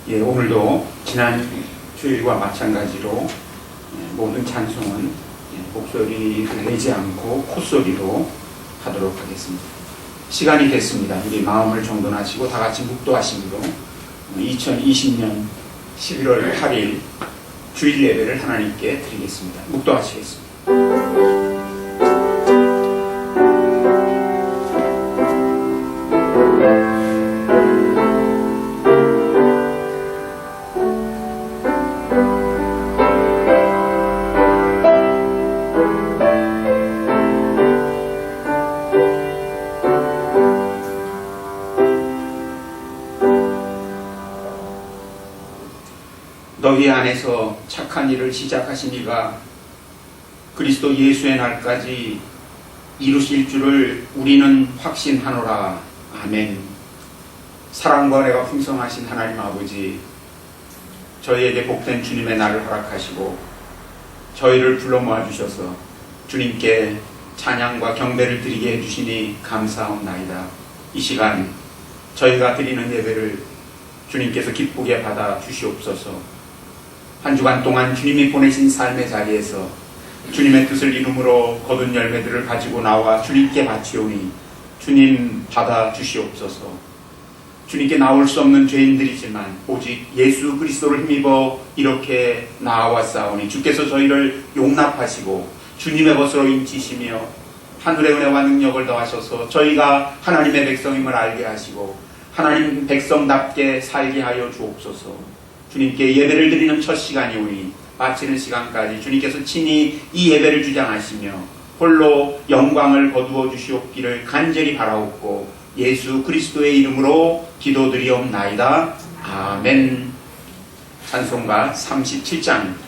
예, 오늘도 지난 주일과 마찬가지로 모든 찬송은 목소리를 내지 않고 콧소리로 하도록 하겠습니다. 시간이 됐습니다. 우리 마음을 정돈하시고 다 같이 묵도하심으로 2020년 11월 8일 주일 예배를 하나님께 드리겠습니다. 묵도하시겠습니다. 너희 안에서 착한 일을 시작하신 이가 그리스도 예수의 날까지 이루실 줄을 우리는 확신하노라. 아멘. 사랑과 은혜가 풍성하신 하나님 아버지, 저희에게 복된 주님의 날을 허락하시고 저희를 불러 모아주셔서 주님께 찬양과 경배를 드리게 해주시니 감사합나이다. 이 시간 저희가 드리는 예배를 주님께서 기쁘게 받아 주시옵소서. 한 주간 동안 주님이 보내신 삶의 자리에서 주님의 뜻을 이루므로 거둔 열매들을 가지고 나와 주님께 바치오니 주님 받아 주시옵소서. 주님께 나올 수 없는 죄인들이지만 오직 예수 그리스도를 힘입어 이렇게 나아왔사오니 주께서 저희를 용납하시고 주님의 것으로 인치시며 하늘의 은혜와 능력을 더하셔서 저희가 하나님의 백성임을 알게 하시고 하나님 백성답게 살게 하여 주옵소서. 주님께 예배를 드리는 첫 시간이오니 마치는 시간까지 주님께서 친히 이 예배를 주장하시며 홀로 영광을 거두어 주시옵기를 간절히 바라옵고 예수 그리스도의 이름으로 기도드리옵나이다. 아멘. 찬송가 37장입니다.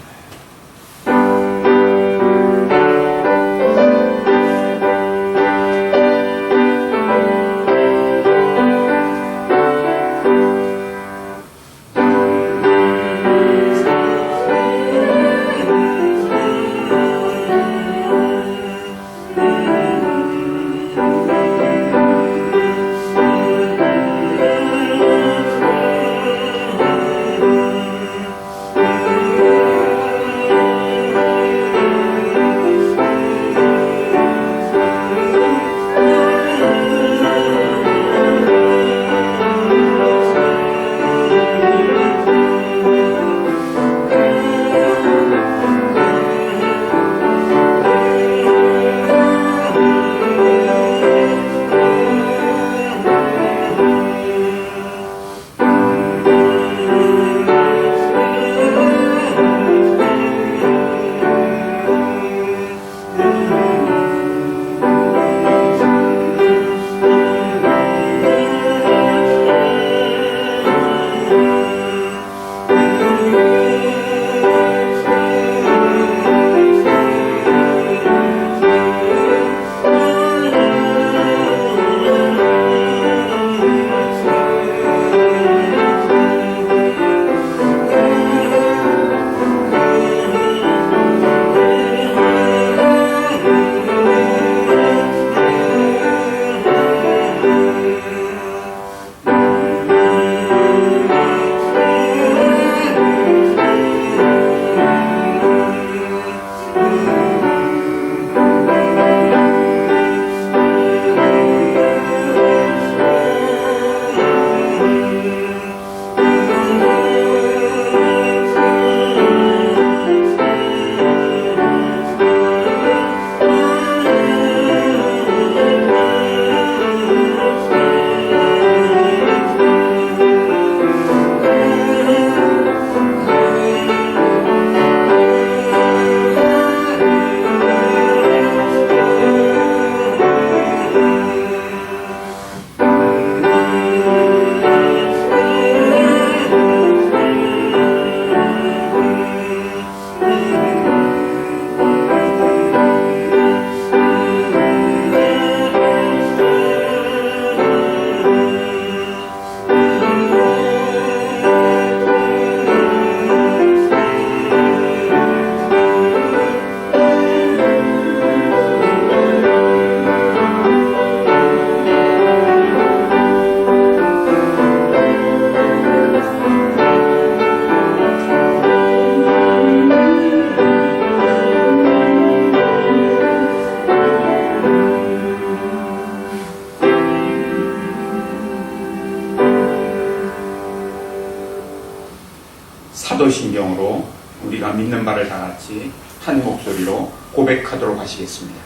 사도신경으로 우리가 믿는 바를 다 같이 한 목소리로 고백하도록 하시겠습니다.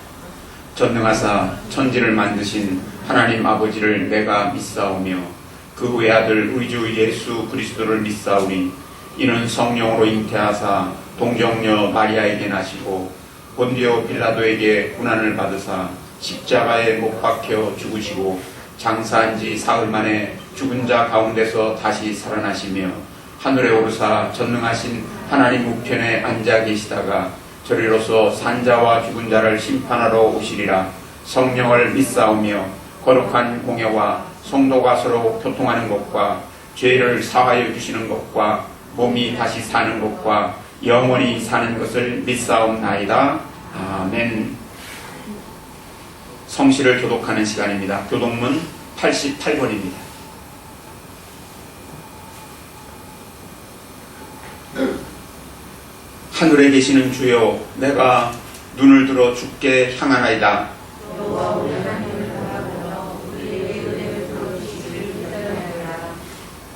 전능하사 천지를 만드신 하나님 아버지를 내가 믿사오며 그 외아들 우리 주 예수 그리스도를 믿사오니 이는 성령으로 잉태하사 동정녀 마리아에게 나시고 본디오 빌라도에게 고난을 받으사 십자가에 못 박혀 죽으시고 장사한 지 사흘 만에 죽은 자 가운데서 다시 살아나시며 하늘에 오르사 전능하신 하나님 우편에 앉아 계시다가 저리로서 산자와 죽은 자를 심판하러 오시리라. 성령을 믿사오며 거룩한 공예와 성도가 서로 교통하는 것과 죄를 사하여 주시는 것과 몸이 다시 사는 것과 영원히 사는 것을 믿사옵나이다. 아멘. 성시를 교독하는 시간입니다. 교독문 88번입니다. 하늘에 계시는 주여, 내가 눈을 들어 주께 향하나이다.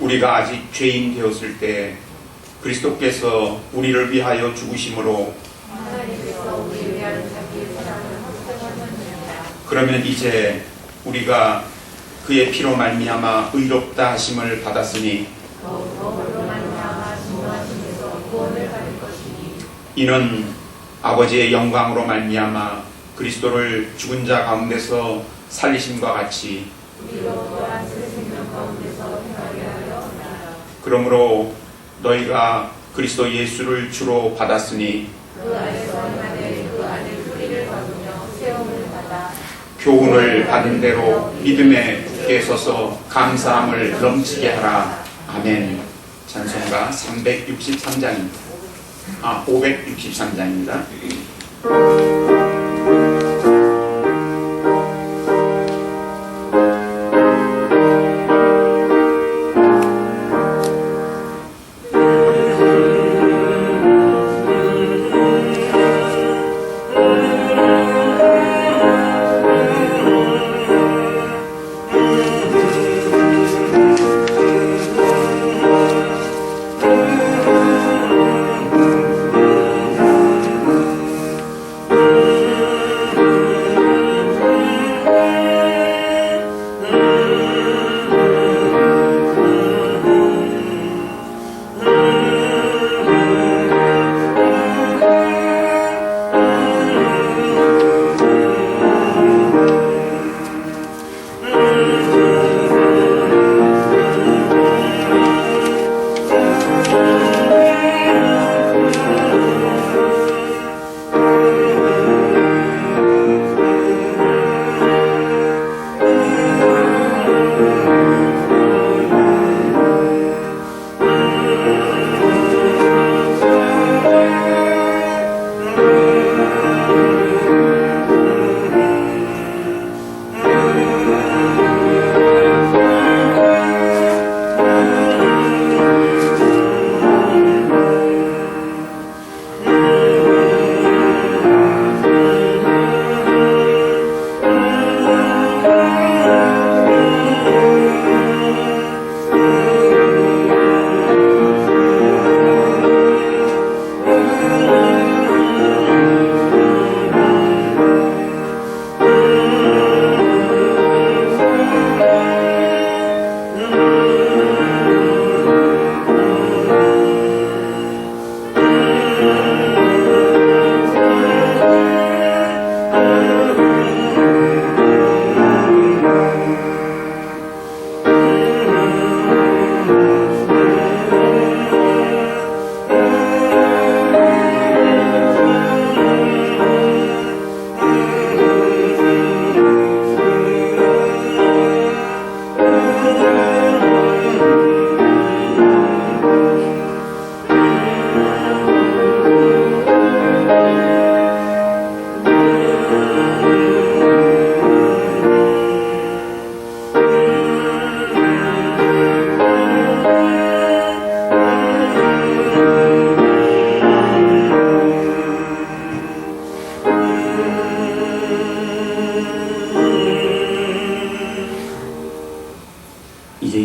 우리가 아직 죄인 되었을 때 그리스도께서 우리를 위하여 죽으심으로 그러면 이제 우리가 그의 피로 말미암아 의롭다 하심을 받았으니 이는 아버지의 영광으로 말미암아 그리스도를 죽은 자 가운데서 살리심과 같이 그러므로 너희가 그리스도 예수를 주로 받았으니 교훈을 받은 대로 믿음에 굳게 서서 감사함을 넘치게 하라. 아멘. 찬송가 363장입니다. 563장입니다.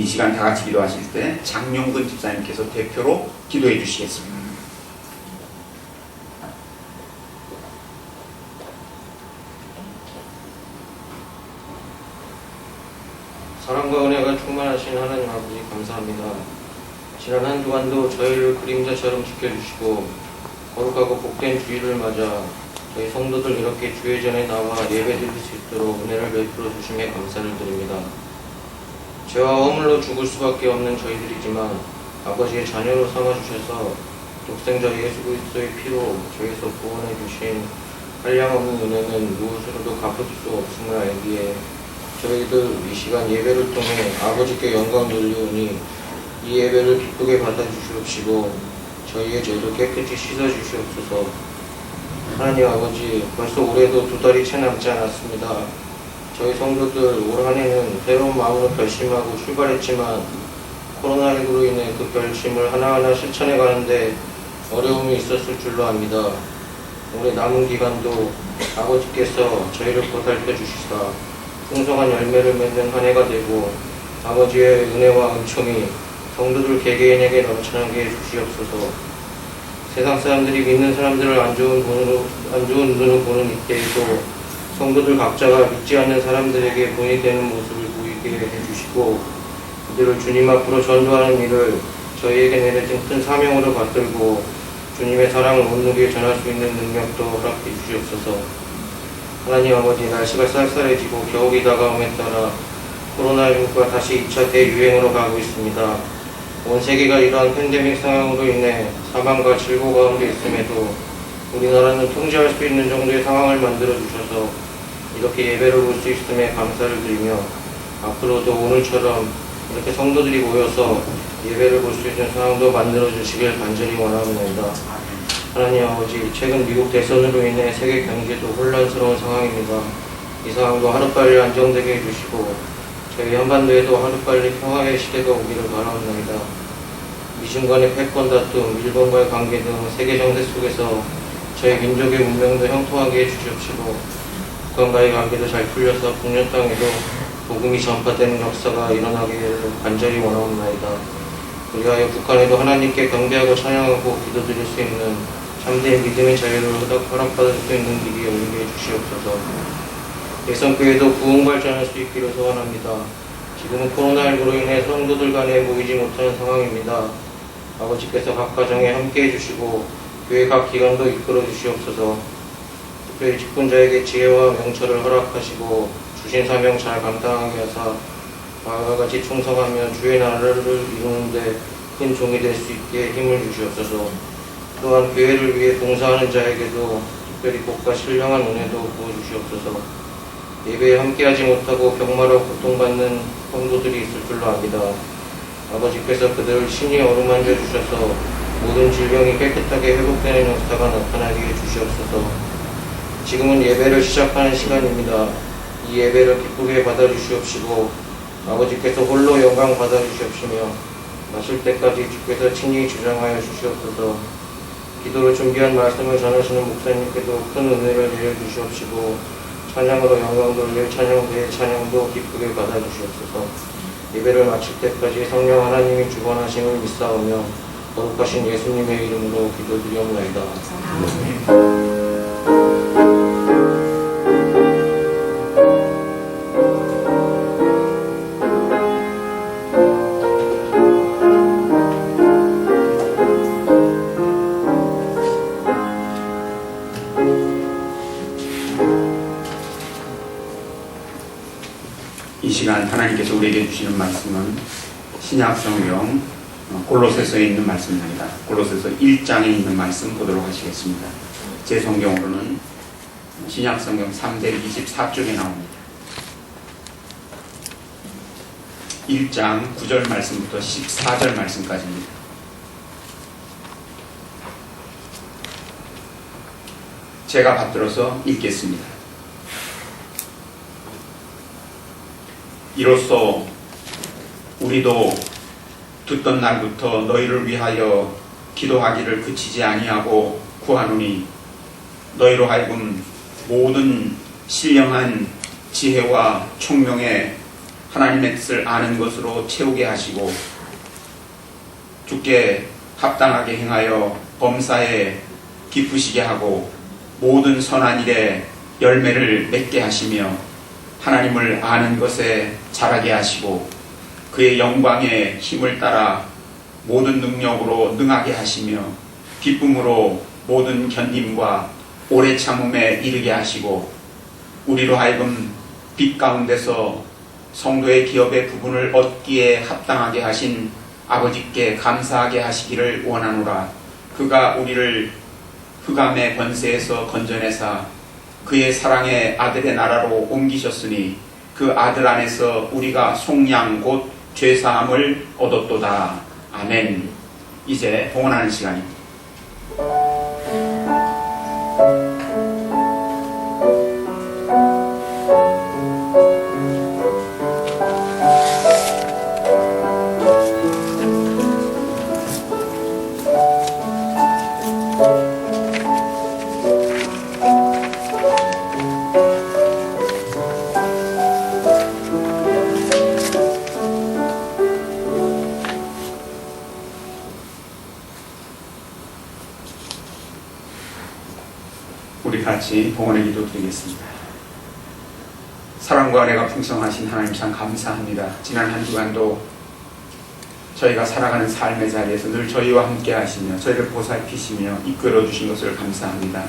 시간 다 같이 기도하실 때 장용근 집사님께서 대표로 기도해 주시겠습니다. 사랑과 은혜가 충만하신 하나님 아버지 감사합니다. 지난 한 주간도 저희를 그림자처럼 지켜주시고 거룩하고 복된 주일을 맞아 저희 성도들 이렇게 주의 전에 나와 예배드릴 수 있도록 은혜를 베풀어 주심에 감사를 드립니다. 죄와 허물로 죽을 수밖에 없는 저희들이지만 아버지의 자녀로 삼아주셔서 독생자 예수 그리스도의 피로 저희에서 구원해 주신 한량없는 은혜는 무엇으로도 갚을 수 없음을 알기에 저희들 이 시간 예배를 통해 아버지께 영광 돌리오니 이 예배를 기쁘게 받아주시옵시고 저희의 죄도 깨끗이 씻어주시옵소서. 하나님 아버지, 벌써 올해도 2달이 채 남지 않았습니다. 저희 성도들 올 한해는 새로운 마음으로 결심하고 출발했지만 코로나19로 인해 그 결심을 하나하나 실천해 가는데 어려움이 있었을 줄로 압니다. 올해 남은 기간도 아버지께서 저희를 보살펴 주시사 풍성한 열매를 맺는 한 해가 되고 아버지의 은혜와 은총이 성도들 개개인에게 넘쳐나게 해주시옵소서. 세상 사람들이 믿는 사람들을 안 좋은 눈으로 보는 이때에도 성도들 각자가 믿지 않는 사람들에게 본이 되는 모습을 보이게 해주시고 그들을 주님 앞으로 전도하는 일을 저희에게 내려진 큰 사명으로 받들고 주님의 사랑을 온 누리에 전할 수 있는 능력도 허락해 주시옵소서. 하나님 아버지, 날씨가 쌀쌀해지고 겨울이 다가옴에 따라 코로나19가 다시 2차 대유행으로 가고 있습니다. 온 세계가 이러한 팬데믹 상황으로 인해 사망과 질고 가운데 있음에도 우리나라는 통제할 수 있는 정도의 상황을 만들어 주셔서 이렇게 예배를 볼 수 있음에 감사를 드리며 앞으로도 오늘처럼 이렇게 성도들이 모여서 예배를 볼 수 있는 상황도 만들어 주시길 간절히 원합니다. 하나님 아버지, 최근 미국 대선으로 인해 세계 경제도 혼란스러운 상황입니다. 이 상황도 하루빨리 안정되게 해주시고 저희 한반도에도 하루빨리 평화의 시대가 오기를 바라옵나이다. 미중 간의 패권 다툼, 일본과의 관계 등 세계 정세 속에서 저희 민족의 운명도 형통하게 해주시옵시고 북한과의 관계도 잘 풀려서 북녘 땅에도 복음이 전파되는 역사가 일어나기를 간절히 원하옵나이다. 그리하여 북한에도 하나님께 경배하고 찬양하고 기도드릴 수 있는 참된 믿음의 자유를 허락받을 수 있는 길이 열리게 해주시옵소서. 예선교회도 부흥 발전할 수 있기를 소원합니다. 지금은 코로나19로 인해 성도들 간에 모이지 못하는 상황입니다. 아버지께서 각 가정에 함께 해주시고 교회 각 기관도 이끌어 주시옵소서. 특별히 직분자에게 지혜와 명철을 허락하시고 주신 사명 잘 감당하게 하사 다음과 같이 충성하며 주의 나라를 이루는 데 큰 종이 될 수 있게 힘을 주시옵소서. 또한 교회를 위해 봉사하는 자에게도 특별히 복과 신령한 은혜도 부어주시옵소서. 예배에 함께하지 못하고 병마로 고통받는 성도들이 있을 줄로 압니다. 아버지께서 그들을 신이 어루만져 주셔서 모든 질병이 깨끗하게 회복되는 역사가 나타나게 해주시옵소서. 지금은 예배를 시작하는 시간입니다. 이 예배를 기쁘게 받아주시옵시고 아버지께서 홀로 영광 받아주시옵시며 마실 때까지 주께서 친히 주장하여 주시옵소서. 기도를 준비한 말씀을 전하시는 목사님께도 큰 은혜를 내려주시옵시고 찬양으로 영광 돌릴 찬양대의 찬양도 기쁘게 받아주시옵소서. 예배를 마칠 때까지 성령 하나님이 주관하심을 믿사오며 거룩하신 예수님의 이름으로 기도드리옵나이다. 이 시간 하나님께서 우리에게 주시는 말씀은 신약성경 골로새서에 있는 말씀입니다. 골로새서 1장에 있는 말씀 보도록 하시겠습니다. 제 성경으로는 신약성경 324쪽에 나옵니다. 1장 9절 말씀부터 14절 말씀까지입니다. 제가 받들어서 읽겠습니다. 이로써 우리도 듣던 날부터 너희를 위하여 기도하기를 그치지 아니하고 구하노니 너희로 하여금 모든 신령한 지혜와 총명에 하나님의 뜻을 아는 것으로 채우게 하시고 주께 합당하게 행하여 범사에 기쁘시게 하고 모든 선한 일에 열매를 맺게 하시며 하나님을 아는 것에 자라게 하시고 그의 영광의 힘을 따라 모든 능력으로 능하게 하시며 기쁨으로 모든 견딤과 오래 참음에 이르게 하시고 우리로 하여금 빛 가운데서 성도의 기업의 부분을 얻기에 합당하게 하신 아버지께 감사하게 하시기를 원하노라. 그가 우리를 흑암의 권세에서 건져내사 그의 사랑의 아들의 나라로 옮기셨으니 그 아들 안에서 우리가 속량 곧 죄사함을 얻었도다. 아멘. 이제 봉헌하는 시간입니다. 우리 같이 봉헌의 기도 드리겠습니다. 사랑과 은혜가 풍성하신 하나님 참 감사합니다. 지난 한 주간도 저희가 살아가는 삶의 자리에서 늘 저희와 함께 하시며 저희를 보살피시며 이끌어 주신 것을 감사합니다.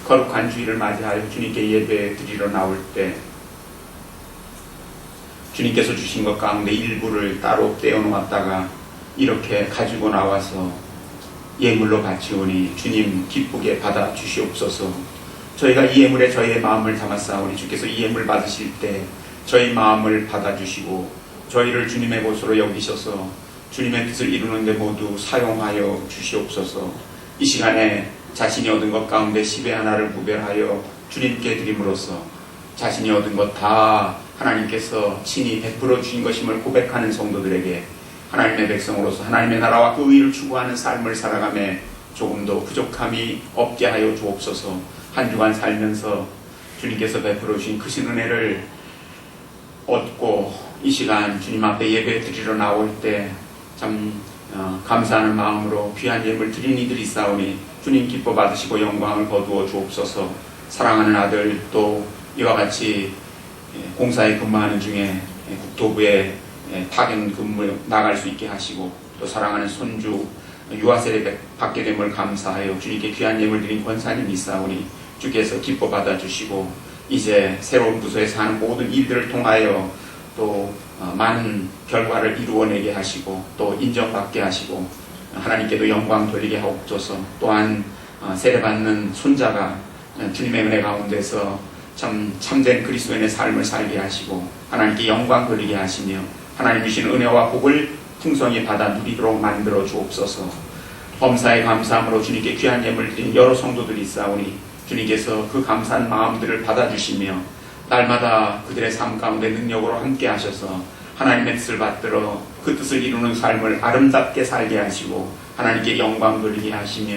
거룩한 주일을 맞이하여 주님께 예배 드리러 나올 때 주님께서 주신 것 가운데 일부를 따로 떼어놓았다가 이렇게 가지고 나와서 예물로 바치오니 주님 기쁘게 받아 주시옵소서. 저희가 이 예물에 저희의 마음을 담았사오니 주께서 이 예물 받으실 때 저희 마음을 받아주시고 저희를 주님의 것으로 여기셔서 주님의 뜻을 이루는 데 모두 사용하여 주시옵소서. 이 시간에 자신이 얻은 것 가운데 10의 하나를 구별하여 주님께 드림으로써 자신이 얻은 것 다 하나님께서 친히 베풀어 주신 것임을 고백하는 성도들에게 하나님의 백성으로서 하나님의 나라와 그 의를 추구하는 삶을 살아가며 조금도 부족함이 없게 하여 주옵소서. 한 주간 살면서 주님께서 베풀어 주신 크신 은혜를 얻고 이 시간 주님 앞에 예배 드리러 나올 때 참 감사하는 마음으로 귀한 예물 드린 이들이 있사오니 주님 기뻐 받으시고 영광을 거두어 주옵소서. 사랑하는 아들 또 이와 같이 공사에 근무하는 중에 국토부에 파견 근무 나갈 수 있게 하시고 또 사랑하는 손주 유아세례 받게 됨을 감사하여 주님께 귀한 예물 드린 권사님이 있사오니 주께서 기뻐 받아주시고 이제 새로운 부서에서 하는 모든 일들을 통하여 또 많은 결과를 이루어내게 하시고 또 인정받게 하시고 하나님께도 영광 돌리게 하옵소서. 또한 세례받는 손자가 주님의 은혜 가운데서 참된 그리스도인의 삶을 살게 하시고 하나님께 영광 돌리게 하시며 하나님 주신 은혜와 복을 풍성히 받아 누리도록 만들어 주옵소서. 범사에 감사함으로 주님께 귀한 예물 드린 여러 성도들이 있사오니 주님께서 그 감사한 마음들을 받아주시며 날마다 그들의 삶 가운데 능력으로 함께 하셔서 하나님의 뜻을 받들어 그 뜻을 이루는 삶을 아름답게 살게 하시고 하나님께 영광 돌리게 하시며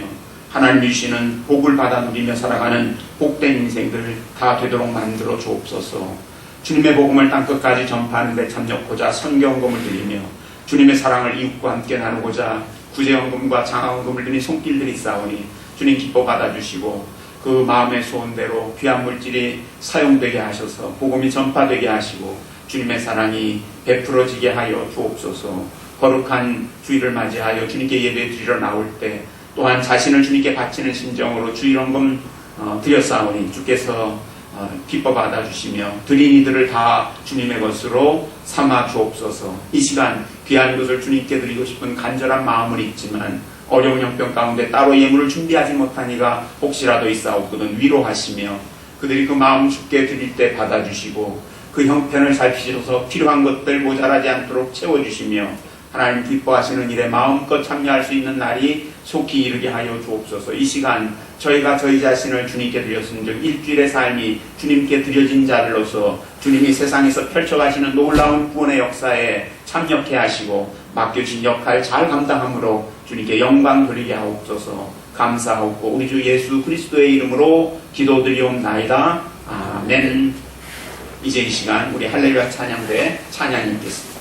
하나님 주시는 복을 받아 누리며 살아가는 복된 인생들 다 되도록 만들어 주옵소서. 주님의 복음을 땅끝까지 전파하는 데 참여하고자 선경금을 드리며 주님의 사랑을 이웃과 함께 나누고자 구제연금과 장학금을 드린 손길들이 있사오니 주님 기뻐 받아주시고 그 마음의 소원대로 귀한 물질이 사용되게 하셔서 복음이 전파되게 하시고 주님의 사랑이 베풀어지게 하여 주옵소서. 거룩한 주일을 맞이하여 주님께 예배 드리러 나올 때 또한 자신을 주님께 바치는 심정으로 주일헌금 드렸사오니 주께서 기뻐 받아주시며 드린 이들을 다 주님의 것으로 삼아 주옵소서. 이 시간 귀한 것을 주님께 드리고 싶은 간절한 마음은 있지만 어려운 형편 가운데 따로 예물을 준비하지 못한 이가 혹시라도 있사옵거든 위로하시며 그들이 그 마음 주께 드릴 때 받아주시고 그 형편을 살피셔서 필요한 것들 모자라지 않도록 채워주시며 하나님 기뻐하시는 일에 마음껏 참여할 수 있는 날이 속히 이르게 하여 주옵소서. 이 시간 저희가 저희 자신을 주님께 드렸은즉 일주일의 삶이 주님께 드려진 자들로서 주님이 세상에서 펼쳐가시는 놀라운 구원의 역사에 참여케 하시고 맡겨진 역할 잘 감당함으로 주님께 영광 돌리게 하옵소서. 감사하옵고 우리 주 예수 그리스도의 이름으로 기도드리옵나이다. 아멘. 이제 이 시간 우리 할렐루야 찬양대 찬양이 있겠습니다.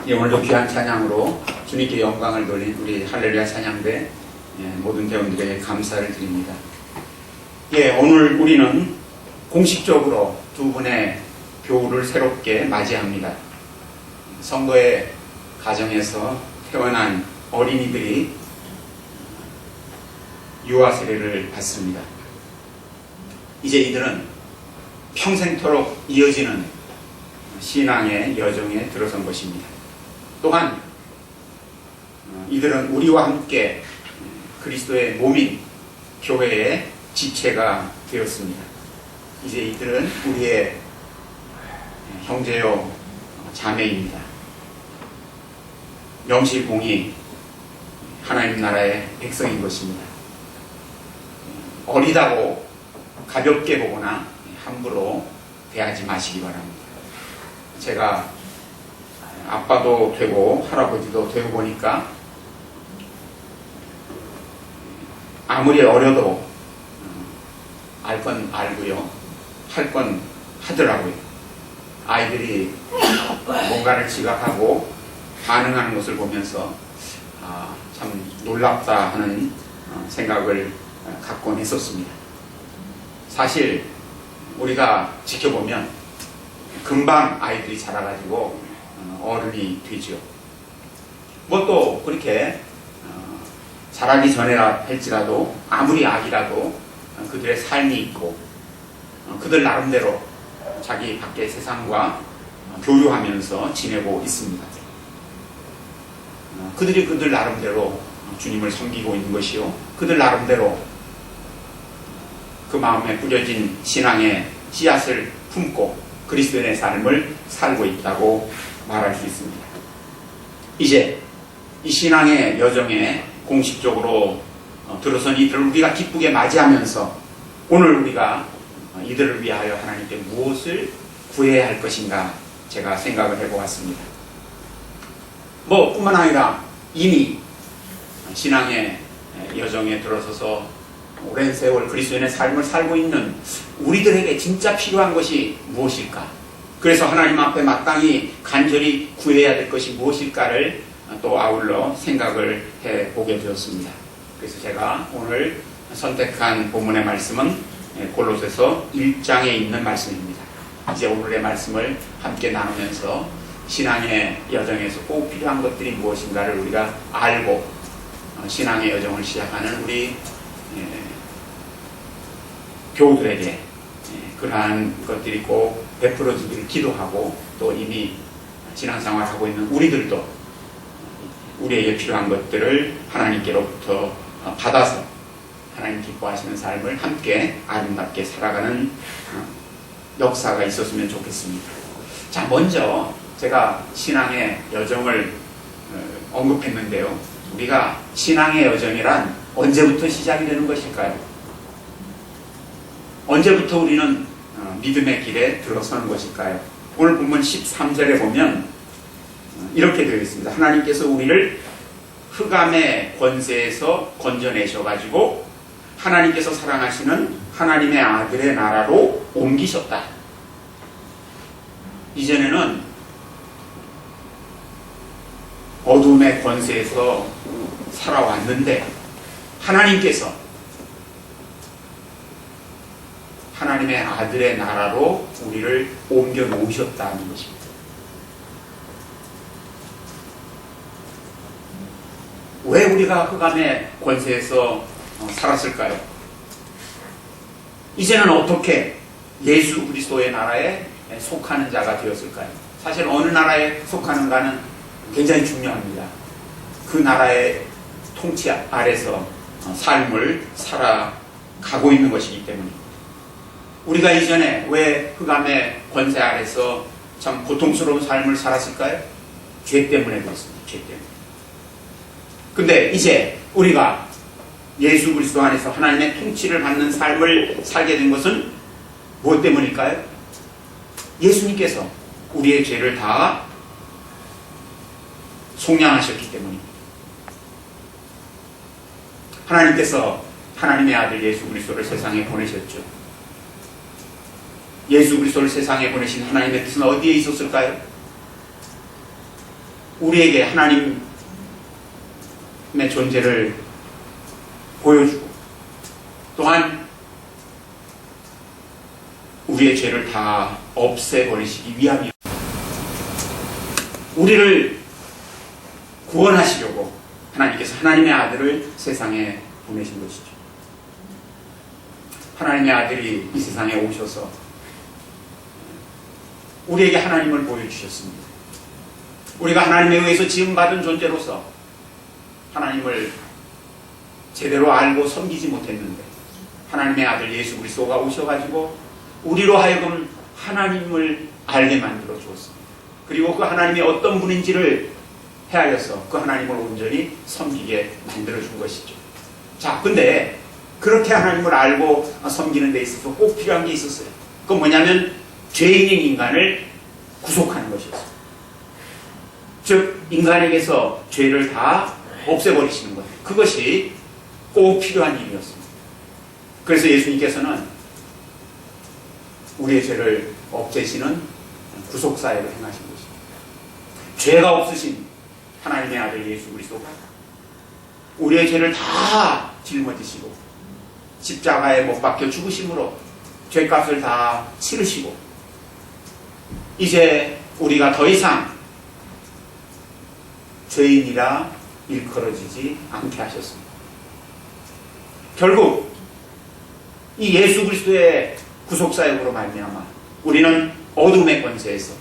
예, 오늘도 귀한 찬양으로 주님께 영광을 돌린 우리 할렐루야 찬양대 모든 대원들에게 감사를 드립니다. 예, 오늘 우리는 공식적으로 두 분의 교우를 새롭게 맞이합니다. 성도의 가정에서 태어난 어린이들이 유아 세례를 받습니다. 이제 이들은 평생토록 이어지는 신앙의 여정에 들어선 것입니다. 또한 이들은 우리와 함께 그리스도의 몸인 교회의 지체가 되었습니다. 이제 이들은 우리의 형제요 자매입니다. 명실공히 하나님 나라의 백성인 것입니다. 어리다고 가볍게 보거나 함부로 대하지 마시기 바랍니다. 제가 아빠도 되고 할아버지도 되고 보니까 아무리 어려도 알 건 알고요, 할 건 하더라고요. 아이들이 뭔가를 지각하고 반응하는 것을 보면서 참 놀랍다 하는 생각을 갖곤 했었습니다. 사실 우리가 지켜보면 금방 아이들이 자라가지고 어른이 되죠. 뭐 또 그렇게 자라기 전에라 할지라도 아무리 아기라도 그들의 삶이 있고 그들 나름대로 자기 밖의 세상과 교류하면서 지내고 있습니다. 그들이 그들 나름대로 주님을 섬기고 있는 것이요, 그들 나름대로 그 마음에 뿌려진 신앙의 씨앗을 품고 그리스도인의 삶을 살고 있다고 말할 수 있습니다. 이제 이 신앙의 여정에 공식적으로 들어선 이들을 우리가 기쁘게 맞이하면서 오늘 우리가 이들을 위하여 하나님께 무엇을 구해야 할 것인가 제가 생각을 해보았습니다. 뿐만 아니라 이미 신앙의 여정에 들어서서 오랜 세월 그리스도인의 삶을 살고 있는 우리들에게 진짜 필요한 것이 무엇일까? 그래서 하나님 앞에 마땅히 간절히 구해야 될 것이 무엇일까를 또 아울러 생각을 해보게 되었습니다. 그래서 제가 오늘 선택한 본문의 말씀은 골로새서 1장에 있는 말씀입니다. 이제 오늘의 말씀을 함께 나누면서 신앙의 여정에서 꼭 필요한 것들이 무엇인가를 우리가 알고 신앙의 여정을 시작하는 우리 교우들에게 그러한 것들이 꼭 베풀어지기를 기도하고, 또 이미 신앙생활을 하고 있는 우리들도 우리에게 필요한 것들을 하나님께로부터 받아서 하나님 기뻐하시는 삶을 함께 아름답게 살아가는 역사가 있었으면 좋겠습니다. 자, 먼저 제가 신앙의 여정을 언급했는데요. 우리가 신앙의 여정이란 언제부터 시작이 되는 것일까요? 언제부터 우리는 믿음의 길에 들어서는 것일까요? 오늘 본문 13절에 보면 이렇게 되어 있습니다. 하나님께서 우리를 흑암의 권세에서 건져내셔가지고 하나님께서 사랑하시는 하나님의 아들의 나라로 옮기셨다. 이전에는 어둠의 권세에서 살아왔는데 하나님께서 하나님의 아들의 나라로 우리를 옮겨 놓으셨다는 것입니다. 왜 우리가 흑암의 권세에서 살았을까요? 이제는 어떻게 예수 그리스도의 나라에 속하는 자가 되었을까요? 사실 어느 나라에 속하는가는 굉장히 중요합니다. 그 나라의 통치 아래서 삶을 살아가고 있는 것이기 때문입니다. 우리가 이전에 왜 흑암의 권세 아래서 참 고통스러운 삶을 살았을까요? 죄 때문에 그렇습니다. 죄 때문에. 근데 이제 우리가 예수 그리스도 안에서 하나님의 통치를 받는 삶을 살게 된 것은 무엇 때문일까요? 예수님께서 우리의 죄를 다 속량하셨기 때문입니다. 하나님께서 하나님의 아들 예수 그리스도를 세상에 보내셨죠. 예수 그리스도를 세상에 보내신 하나님의 뜻은 어디에 있었을까요? 우리에게 하나님의 존재를 보여주고, 또한 우리의 죄를 다 없애버리시기 위함이요. 우리를 구원하시려고 하나님께서 하나님의 아들을 세상에 보내신 것이죠. 하나님의 아들이 이 세상에 오셔서 우리에게 하나님을 보여주셨습니다. 우리가 하나님에 의해서 지음받은 존재로서 하나님을 제대로 알고 섬기지 못했는데 하나님의 아들 예수 그리스도가 오셔가지고 우리로 하여금 하나님을 알게 만들어 주었습니다. 그리고 그 하나님이 어떤 분인지를 헤아려서 그 하나님을 온전히 섬기게 만들어 준 것이죠. 자, 근데 그렇게 하나님을 알고 섬기는 데 있어서 꼭 필요한 게 있었어요. 그건 뭐냐면 죄인인 인간을 구속하는 것이었어요. 즉 인간에게서 죄를 다 없애버리시는 것, 그것이 꼭 필요한 일이었습니다. 그래서 예수님께서는 우리의 죄를 없애시는 구속사역을 행하신 것입니다. 죄가 없으신 하나님의 아들 예수 그리스도가 우리의 죄를 다 짊어지시고 십자가에 못 박혀 죽으심으로 죄값을 다 치르시고 이제 우리가 더 이상 죄인이라 일컬어지지 않게 하셨습니다. 결국 이 예수 그리스도의 구속사역으로 말미암아 우리는 어둠의 권세에서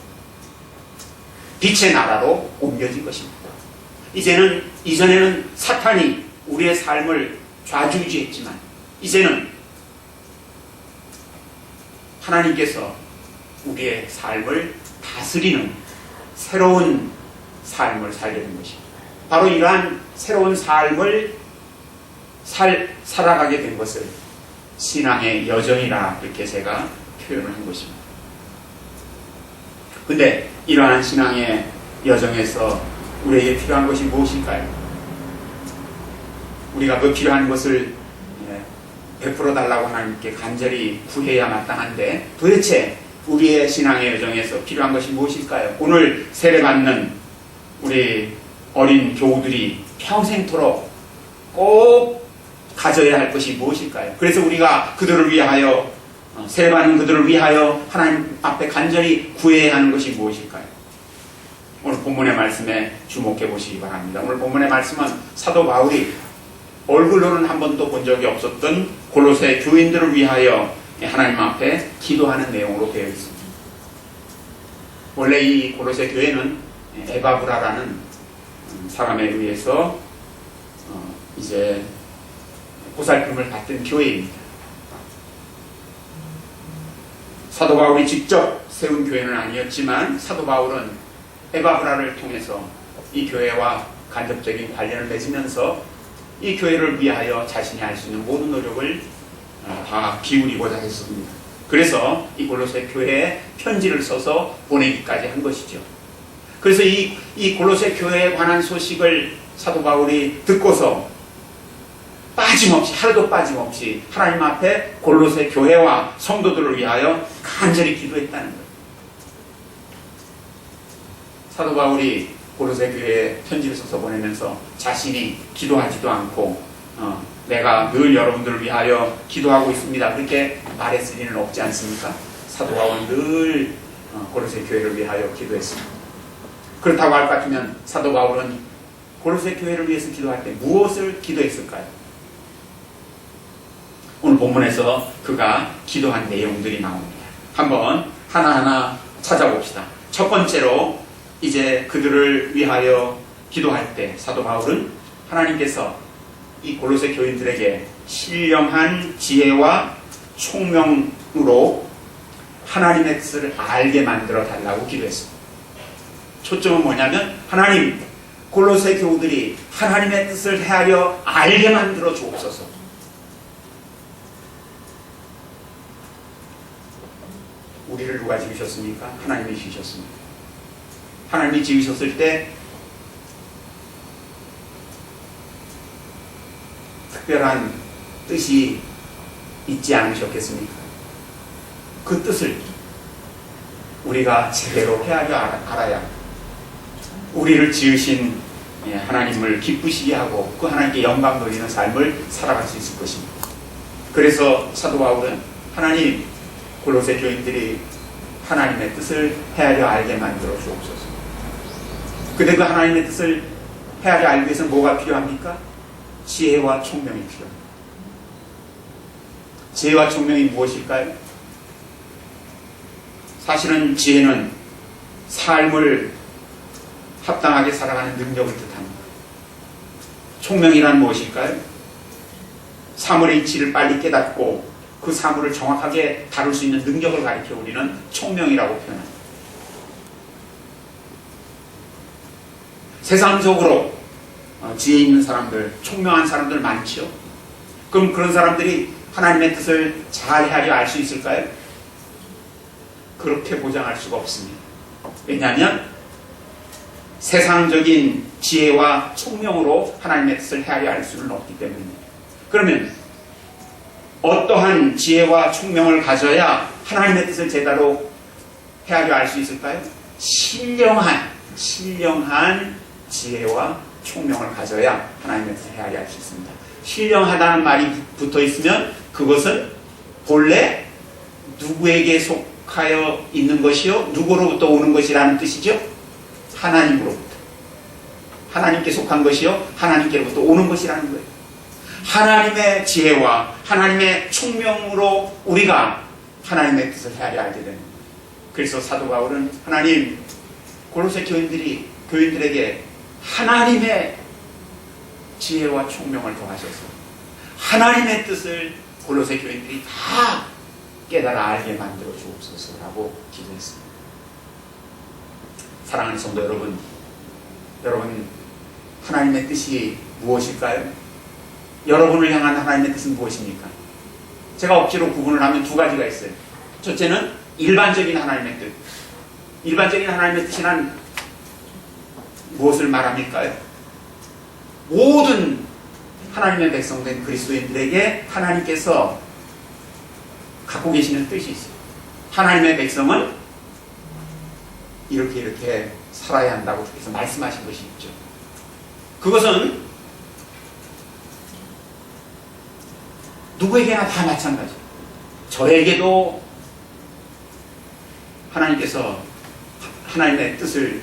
빛의 나라로 옮겨진 것입니다. 이전에는 사탄이 우리의 삶을 좌지우지했지만 이제는 하나님께서 우리의 삶을 다스리는 새로운 삶을 살게 된 것입니다. 바로 이러한 새로운 삶을 살아가게 된 것을 신앙의 여정이라 이렇게 제가 표현을 한 것입니다. 근데 이러한 신앙의 여정에서 우리에게 필요한 것이 무엇일까요? 우리가 그 필요한 것을 베풀어 달라고 하나님께 간절히 구해야 마땅한데 도대체 우리의 신앙의 여정에서 필요한 것이 무엇일까요? 오늘 세례받는 우리 어린 교우들이 평생토록 꼭 가져야 할 것이 무엇일까요? 그래서 우리가 그들을 위하여 세례받는 그들을 위하여 하나님 앞에 간절히 구해야 하는 것이 무엇일까요? 오늘 본문의 말씀에 주목해 보시기 바랍니다. 오늘 본문의 말씀은 사도 바울이 얼굴로는 한 번도 본 적이 없었던 골로새 교인들을 위하여 하나님 앞에 기도하는 내용으로 되어 있습니다. 원래 이 골로새 교회는 에바브라라는 사람에 의해서 이제 보살핌을 받던 교회입니다. 사도 바울이 직접 세운 교회는 아니었지만 사도 바울은 에바브라를 통해서 이 교회와 간접적인 관련을 맺으면서 이 교회를 위하여 자신이 할 수 있는 모든 노력을 다 기울이고자 했습니다. 그래서 이 골로새 교회에 편지를 써서 보내기까지 한 것이죠. 그래서 이 골로새 교회에 관한 소식을 사도 바울이 듣고서 빠짐없이 하루도 빠짐없이 하나님 앞에 골로새 교회와 성도들을 위하여 간절히 기도했다는 거예요. 사도 바울이 골로새 교회에 편지를 써서 보내면서 자신이 기도하지도 않고 내가 늘 여러분들을 위하여 기도하고 있습니다. 그렇게 말했을 리는 없지 않습니까? 사도 바울은 늘 골로새 교회를 위하여 기도했습니다. 그렇다고 할 것 같으면 사도 바울은 골로새 교회를 위해서 기도할 때 무엇을 기도했을까요? 오늘 본문에서 그가 기도한 내용들이 나옵니다. 한번 하나하나 찾아봅시다. 첫 번째로 이제 그들을 위하여 기도할 때 사도 바울은 하나님께서 이 골로새 교인들에게 신령한 지혜와 총명으로 하나님의 뜻을 알게 만들어 달라고 기도했습니다. 초점은 뭐냐면 하나님, 골로새 교우들이 하나님의 뜻을 헤아려 알게 만들어 주옵소서. 우리를 누가 지으셨습니까? 하나님이 지으셨습니다. 하나님이 지으셨을 때 특별한 뜻이 있지 않으셨겠습니까? 그 뜻을 우리가 제대로 헤아려 알아야 우리를 지으신 하나님을 기쁘시게 하고 그 하나님께 영광 돌리는 삶을 살아갈 수 있을 것입니다. 그래서 사도 바울은 하나님, 골로새 교인들이 하나님의 뜻을 헤아려 알게 만들어 주옵소서. 근데 그 하나님의 뜻을 헤아려 알기 위해서 뭐가 필요합니까? 지혜와 총명이 필요합니다. 지혜와 총명이 무엇일까요? 사실은 지혜는 삶을 합당하게 살아가는 능력을 뜻합니다. 총명이란 무엇일까요? 사물의 이치를 빨리 깨닫고 그 사물을 정확하게 다룰 수 있는 능력을 가리켜 우리는 총명이라고 표현합니다. 세상적으로 지혜 있는 사람들, 총명한 사람들 많죠. 그럼 그런 사람들이 하나님의 뜻을 잘 헤아려 알 수 있을까요? 그렇게 보장할 수가 없습니다. 왜냐하면 세상적인 지혜와 총명으로 하나님의 뜻을 헤아려 알 수는 없기 때문입니다. 그러면 어떠한 지혜와 총명을 가져야 하나님의 뜻을 제대로 헤아려 알 수 있을까요? 신령한 지혜와 총명을 가져야 하나님의 뜻을 헤아려 알 수 있습니다. 신령하다는 말이 붙어 있으면 그것은 본래 누구에게 속하여 있는 것이요? 누구로부터 오는 것이라는 뜻이죠? 하나님으로부터. 하나님께 속한 것이요? 하나님께로부터 오는 것이라는 거예요. 하나님의 지혜와 하나님의 총명으로 우리가 하나님의 뜻을 헤아려 알게 되는 거예요. 그래서 사도 바울은 하나님, 골로새 교인들에게 하나님의 지혜와 총명을 더하셔서 하나님의 뜻을 골로새 교인들이 다 깨달아 알게 만들어 주옵소서라고 기도했습니다. 사랑하는 성도 여러분, 하나님의 뜻이 무엇일까요? 여러분을 향한 하나님의 뜻은 무엇입니까? 제가 억지로 구분을 하면 두 가지가 있어요. 첫째는 일반적인 하나님의 뜻. 일반적인 하나님의 뜻이란 무엇을 말합니까요? 모든 하나님의 백성된 그리스도인들에게 하나님께서 갖고 계시는 뜻이 있어요. 하나님의 백성은 이렇게 살아야 한다고 주께서 말씀하신 것이 있죠. 그것은 누구에게나 다 마찬가지예요. 저에게도 하나님께서 하나님의 뜻을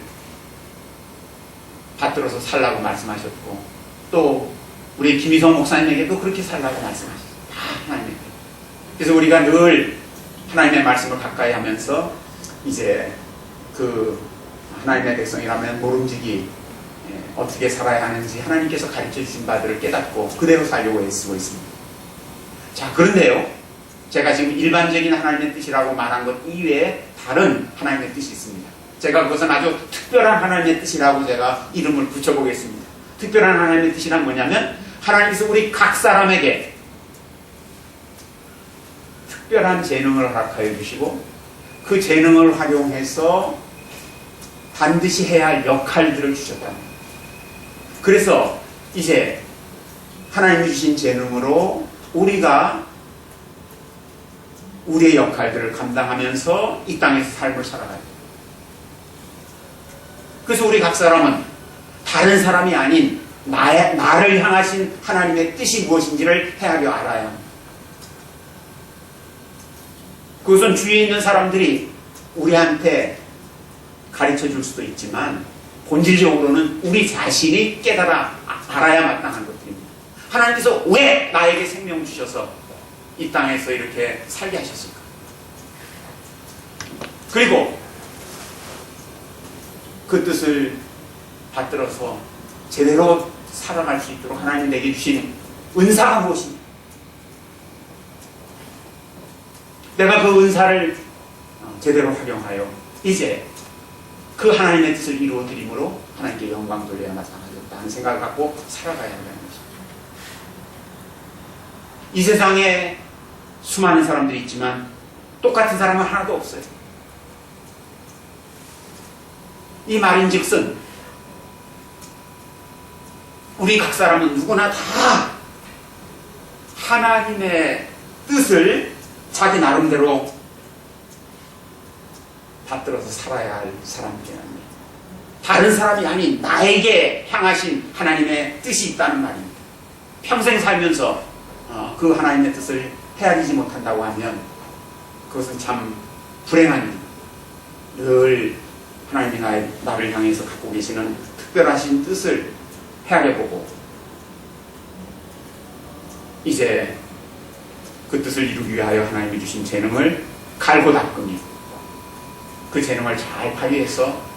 받들어서 살라고 말씀하셨고, 또 우리 김희성 목사님에게도 그렇게 살라고 말씀하셨어요. 다 하나님의 뜻. 그래서 우리가 늘 하나님의 말씀을 가까이 하면서 이제 그 하나님의 백성이라면 모름지기 어떻게 살아야 하는지 하나님께서 가르쳐 주신 바들을 깨닫고 그대로 살려고 애쓰고 있습니다. 자, 그런데요, 제가 지금 일반적인 하나님의 뜻이라고 말한 것 이외에 다른 하나님의 뜻이 있습니다. 제가 그것은 아주 특별한 하나님의 뜻이라고 제가 이름을 붙여보겠습니다. 특별한 하나님의 뜻이란 뭐냐면, 하나님께서 우리 각 사람에게 특별한 재능을 허락하여 주시고 그 재능을 활용해서 반드시 해야 할 역할들을 주셨답니다. 그래서 이제 하나님이 주신 재능으로 우리가 우리의 역할들을 감당하면서 이 땅에서 삶을 살아가야 돼요. 그래서 우리 각 사람은 다른 사람이 아닌 나를 향하신 하나님의 뜻이 무엇인지를 헤아려 알아야 합니다. 그것은 주위에 있는 사람들이 우리한테 가르쳐 줄 수도 있지만 본질적으로는 우리 자신이 깨달아 알아야 마땅한 것들입니다. 하나님께서 왜 나에게 생명 주셔서 이 땅에서 이렇게 살게 하셨을까? 그리고 그 뜻을 받들어서 제대로 살아갈 수 있도록 하나님 내게 주신 은사가 무엇입니까? 내가 그 은사를 제대로 활용하여 이제 그 하나님의 뜻을 이루어드림으로 하나님께 영광 돌려야 마땅하겠다는 생각을 갖고 살아가야 한다는 것입니다. 이 세상에 수많은 사람들이 있지만 똑같은 사람은 하나도 없어요. 이 말인즉슨 우리 각 사람은 누구나 다 하나님의 뜻을 자기 나름대로 받들어서 살아야 할 사람들이랍니다. 다른 사람이 아닌 나에게 향하신 하나님의 뜻이 있다는 말입니다. 평생 살면서 그 하나님의 뜻을 헤아리지 못한다고 하면 그것은 참 불행한 일입니다. 늘 하나님이 나를 향해서 갖고 계시는 특별하신 뜻을 헤아려보고 이제 그 뜻을 이루기 위하여 하나님이 주신 재능을 갈고 닦으니 그 재능을 잘 발휘해서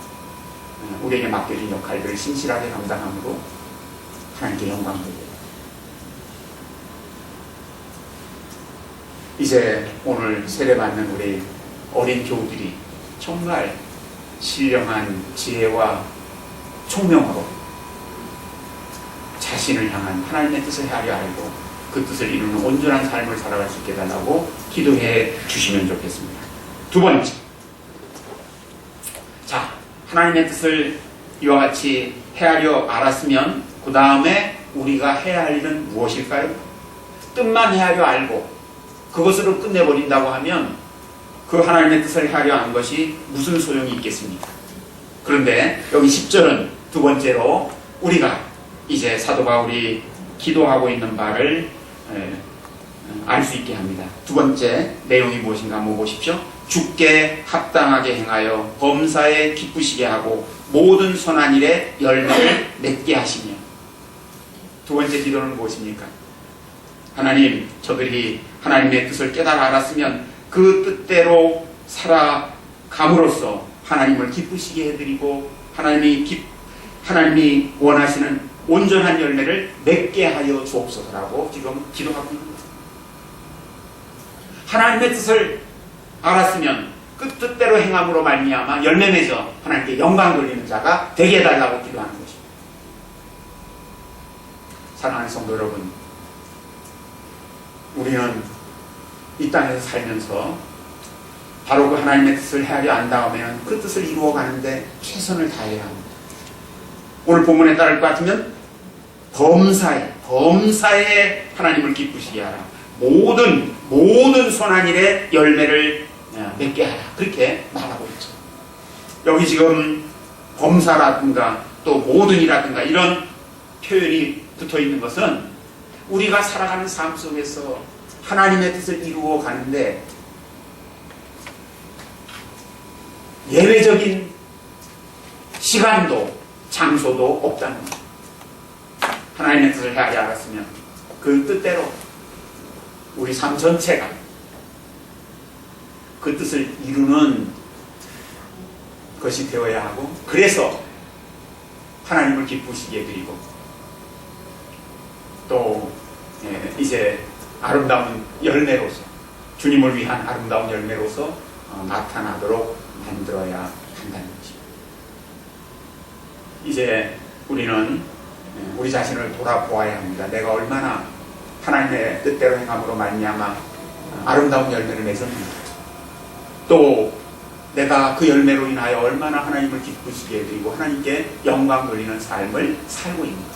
우리에게 맡겨진 역할들을 신실하게 감당함으로 하나님께 영광 돌려요. 이제 오늘 세례받는 우리 어린 교우들이 정말 신령한 지혜와 총명으로 자신을 향한 하나님의 뜻을 헤아려 알고 그 뜻을 이루는 온전한 삶을 살아갈 수 있게 해달라고 기도해 주시면 좋겠습니다. 두 번째, 자, 하나님의 뜻을 이와 같이 헤아려 알았으면 그 다음에 우리가 해야 할 일은 무엇일까요? 뜻만 헤아려 알고 그것으로 끝내버린다고 하면 그 하나님의 뜻을 헤아려 아는 것이 무슨 소용이 있겠습니까? 그런데 여기 10절은 두 번째로 우리가 이제 사도 바울이 기도하고 있는 바를 알 수 있게 합니다. 두 번째 내용이 무엇인가 한번 보십시오. 주께 합당하게 행하여 범사에 기쁘시게 하고 모든 선한 일에 열매를 맺게 하시며. 두 번째 기도는 무엇입니까? 하나님, 저들이 하나님의 뜻을 깨달아 알았으면 그 뜻대로 살아감으로써 하나님을 기쁘시게 해드리고 하나님이 원하시는 온전한 열매를 맺게 하여 주옵소서라고 지금 기도하고 있는 거예요. 하나님의 뜻을 알았으면 그 뜻대로 행함으로 말미암아 열매 맺어 하나님께 영광 돌리는 자가 되게 해달라고 기도하는 것입니다. 사랑하는 성도 여러분, 우리는 이 땅에서 살면서 바로 그 하나님의 뜻을 헤아려 안 다음에는 그 뜻을 이루어가는데 최선을 다해야 합니다. 오늘 본문에 따를 것 같으면 범사에 하나님을 기쁘시게 하라. 모든 선한 일에 열매를 맺게 하라. 그렇게 말하고 있죠. 여기 지금 범사라든가 또 모든이라든가 이런 표현이 붙어 있는 것은 우리가 살아가는 삶 속에서 하나님의 뜻을 이루어 가는데 예외적인 시간도 장소도 없다는 것. 하나님의 뜻을 헤아려 알았으면 그 뜻대로 우리 삶 전체가 그 뜻을 이루는 것이 되어야 하고, 그래서 하나님을 기쁘시게 해드리고 또 이제 아름다운 열매로서, 주님을 위한 아름다운 열매로서 나타나도록 만들어야 한다는 것입니다. 이제 우리는 우리 자신을 돌아보아야 합니다. 내가 얼마나 하나님의 뜻대로 행함으로 말미암아 아름다운 열매를 맺었는가, 또 내가 그 열매로 인하여 얼마나 하나님을 기쁘시게 해드리고 하나님께 영광 돌리는 삶을 살고 있는가.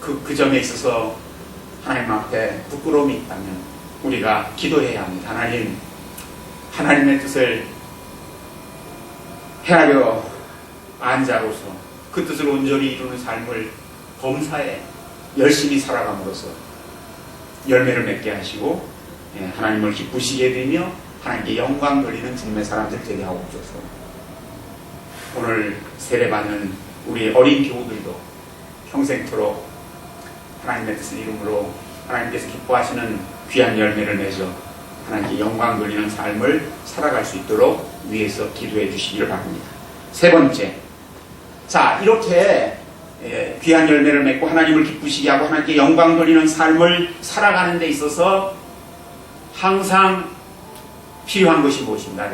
그 점에 있어서 하나님 앞에 부끄러움이 있다면 우리가 기도해야 합니다. 하나님의 뜻을 헤아려 안 자로서 그 뜻을 온전히 이루는 삶을 범사에 열심히 살아감으로써 열매를 맺게 하시고 하나님을 기쁘시게 해드리며 하나님께 영광 돌리는 주님의 사람들 되게 하고 주셔서 오늘 세례받는 우리 어린 교우들도 평생토록 하나님의 뜻을 이름으로 하나님께서 기뻐하시는 귀한 열매를 맺어 하나님께 영광 돌리는 삶을 살아갈 수 있도록 위에서 기도해 주시기를 바랍니다. 세 번째, 자, 이렇게 귀한 열매를 맺고 하나님을 기쁘시게 하고 하나님께 영광 돌리는 삶을 살아가는 데 있어서 항상 필요한 것이 무엇인가?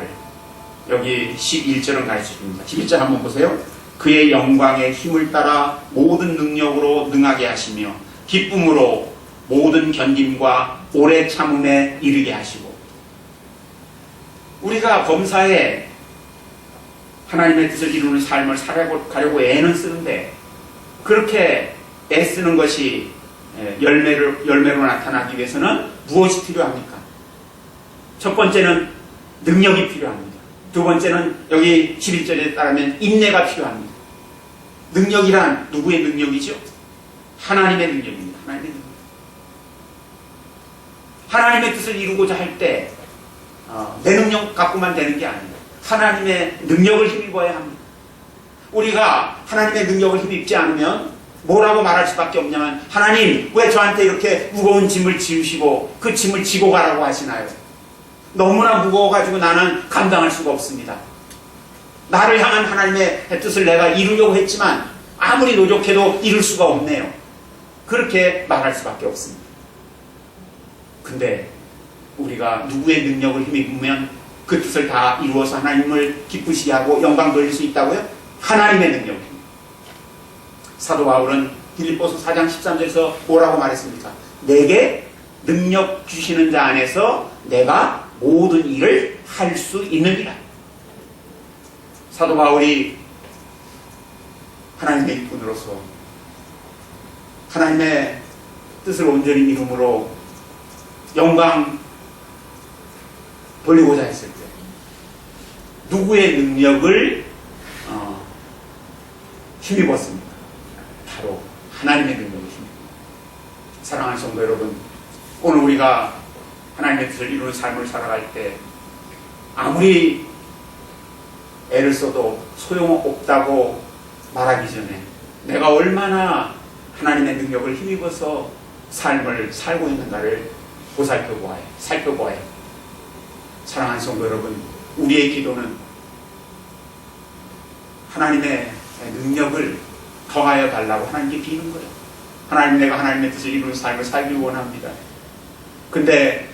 여기 11절은 가르쳐줍니다. 11절 한번 보세요. 그의 영광의 힘을 따라 모든 능력으로 능하게 하시며 기쁨으로 모든 견딤과 오래 참음에 이르게 하시고. 우리가 범사에 하나님의 뜻을 이루는 삶을 살아가려고 애는 쓰는데 그렇게 애쓰는 것이 열매로 나타나기 위해서는 무엇이 필요합니까? 첫 번째는 능력이 필요합니다. 두 번째는 여기 11절에 따르면 인내가 필요합니다. 능력이란 누구의 능력이죠? 하나님의 능력입니다. 하나님의 능력. 하나님의 뜻을 이루고자 할 때 내 능력 갖고만 되는 게 아닙니다. 하나님의 능력을 힘입어야 합니다. 우리가 하나님의 능력을 힘입지 않으면 뭐라고 말할 수밖에 없냐면, 하나님 왜 저한테 이렇게 무거운 짐을 지우시고 그 짐을 지고 가라고 하시나요? 너무나 무거워가지고 나는 감당할 수가 없습니다. 나를 향한 하나님의 뜻을 내가 이루려고 했지만 아무리 노력해도 이룰 수가 없네요. 그렇게 말할 수밖에 없습니다. 근데 우리가 누구의 능력을 힘입으면 그 뜻을 다 이루어서 하나님을 기쁘시게 하고 영광 돌릴 수 있다고요? 하나님의 능력입니다. 사도 바울은 빌립보서 4장 13절에서 뭐라고 말했습니까? 내게 능력 주시는 자 안에서 내가 모든 일을 할 수 있느니라. 사도 바울이 하나님의 일꾼으로서 하나님의 뜻을 온전히 이룸으로 영광 돌리고자 했을 때 누구의 능력을 힘입었습니까? 바로 하나님의 능력을 힘입니다. 사랑하는 성도 여러분, 오늘 우리가 하나님의 뜻을 이루는 삶을 살아갈 때 아무리 애를 써도 소용없다고 말하기 전에 내가 얼마나 하나님의 능력을 힘입어서 삶을 살고 있는가를 살펴보아야 해요. 사랑하는 성도 여러분, 우리의 기도는 하나님의 능력을 더하여 달라고 하나님께 비는 거예요. 하나님, 내가 하나님의 뜻을 이루는 삶을 살길 원합니다. 근데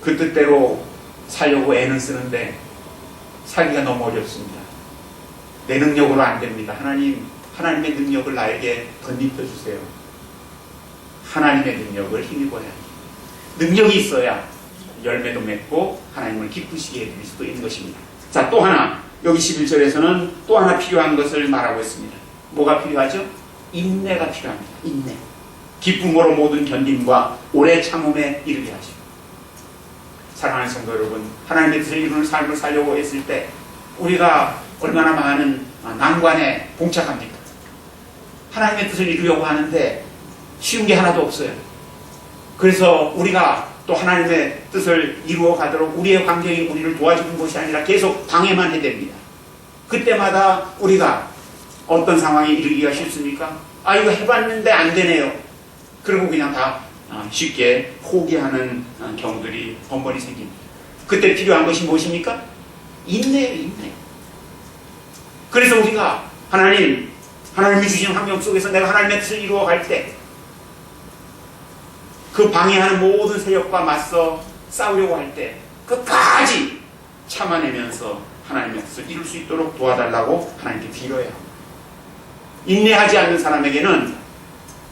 그 뜻대로 살려고 애는 쓰는데 살기가 너무 어렵습니다. 내 능력으로 안 됩니다. 하나님의 능력을 나에게 덧입혀 주세요. 하나님의 능력을 힘입어야 합니다. 능력이 있어야 열매도 맺고 하나님을 기쁘시게 해드릴 수도 있는 것입니다. 자, 또 하나, 여기 11절에서는 또 하나 필요한 것을 말하고 있습니다. 뭐가 필요하죠? 인내가 필요합니다. 인내. 기쁨으로 모든 견딤과 오래 참음에 이르게 하시고. 사랑하는 성도 여러분, 하나님의 뜻을 이루는 삶을 살려고 했을 때 우리가 얼마나 많은 난관에 봉착합니까? 하나님의 뜻을 이루려고 하는데 쉬운 게 하나도 없어요. 그래서 우리가 또 하나님의 뜻을 이루어 가도록 우리의 환경이 우리를 도와주는 것이 아니라 계속 방해만 해야 됩니다. 그때마다 우리가 어떤 상황에 이르기가 쉽습니까? 아, 이거 해봤는데 안 되네요. 그리고 그냥 다 쉽게 포기하는 경우들이 번번이 생깁니다. 그때 필요한 것이 무엇입니까? 인내예요, 인내. 그래서 우리가 하나님이 주신 환경 속에서 내가 하나님의 뜻을 이루어 갈 때 그 방해하는 모든 세력과 맞서 싸우려고 할 때 끝까지 참아내면서 하나님의 뜻을 이룰 수 있도록 도와달라고 하나님께 빌어야 합니다. 인내하지 않는 사람에게는